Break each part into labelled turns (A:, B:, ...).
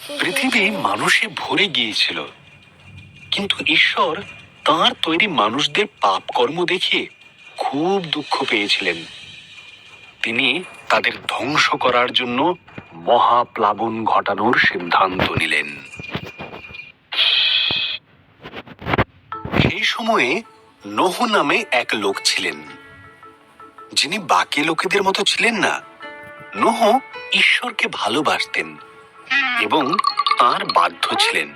A: পৃথিবী মানুষে ভরে গিয়েছিল, কিন্তু ঈশ্বর তাঁর তৈরি মানুষদের পাপ কর্ম দেখে খুব দুঃখ পেয়েছিলেন। তিনি তাদের ধ্বংস করার জন্য মহাপ্লাবন ঘটানোর সিদ্ধান্ত নিলেন। সেই সময়ে নোহ নামে এক লোক ছিলেন, যিনি বাকি লোকেদের মতো ছিলেন না। নোহ ঈশ্বরকে ভালোবাসতেন এবং তাঁর বাধ্য ছিলেন।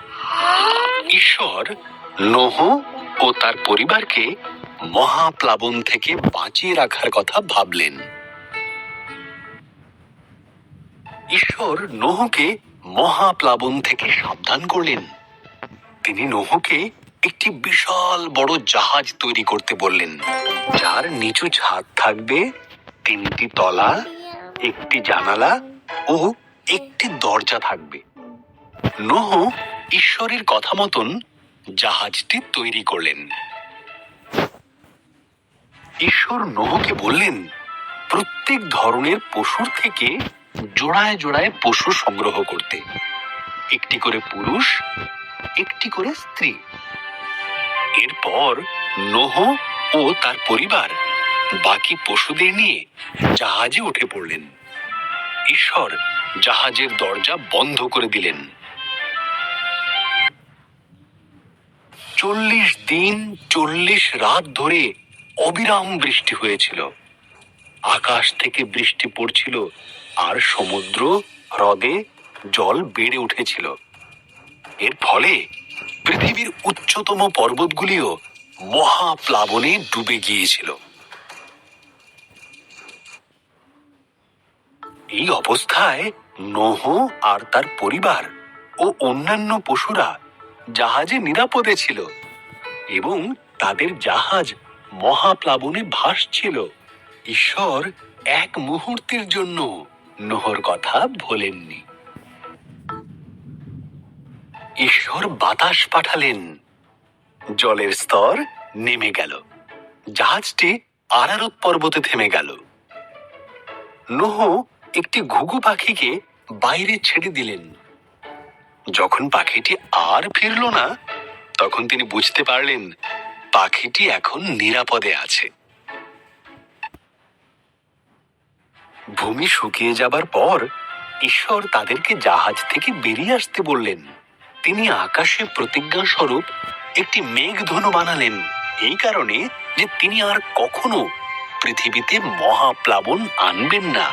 A: ঈশ্বর নোহ ও তার পরিবারকে মহাপ্লাবন থেকে বাঁচিয়ে রাখার কথা ভাবলেন। ঈশ্বর নোহকে মহাপ্লাবন থেকে সাবধান করলেন। তিনি নোহকে একটি বিশাল বড় জাহাজ তৈরি করতে বললেন, যার নিচু ছাদ থাকবে, 3টি তলা, 1টি জানালা ও 1টি দরজা থাকবে। নোহ ঈশ্বরের কথা মতন জাহাজটি তৈরি করলেন। ঈশ্বর নোহকে বললেন, প্রত্যেক ধরনের পশুর থেকে জোড়ায় জোড়ায় পশু সংগ্রহ করতে, 1টি করে পুরুষ, 1টি করে স্ত্রী। এরপর নোহ ও তার পরিবার বাকি পশুদের নিয়ে জাহাজে উঠে পড়লেন। ঈশ্বর জাহাজের দরজা বন্ধ করে দিলেন। 40 দিন 40 রাত ধরে অবিরাম বৃষ্টি হয়েছিল। আকাশ থেকে বৃষ্টি পড়ছিল আর সমুদ্র হ্রদে জল বেড়ে উঠেছিল। এর ফলে পৃথিবীর উচ্চতম পর্বতগুলিও মহাপ্লাবনে ডুবে গিয়েছিল। এই অবস্থায় নোহ আর তার পরিবার ও অন্যান্য পশুরা জাহাজে নিরাপদে ছিল এবং তাদের জাহাজ মহাপ্লাবনে ভাসছিল। ঈশ্বর এক মুহূর্তের জন্য নোহর কথা ভোলেননি। ঈশ্বর বাতাস পাঠালেন, জলের স্তর নেমে গেল, জাহাজটি আরারত পর্বতে থেমে গেল। নোহ একটি ঘুঘু পাখিকে বাইরে ছেড়ে দিলেন। যখন পাখিটি আর ফিরল না, তখন তিনি বুঝতে পারলেন পাখিটি এখন নিরাপদে আছে। ভূমি শুকিয়ে যাবার পর ঈশ্বর তাদেরকে জাহাজ থেকে বেরিয়ে আসতে বললেন। তিনি আকাশে প্রতিজ্ঞা স্বরূপ একটি মেঘধনু বানালেন, এই কারণে যে তিনি আর কখনো পৃথিবীতে মহাপ্লাবন আনবেন না।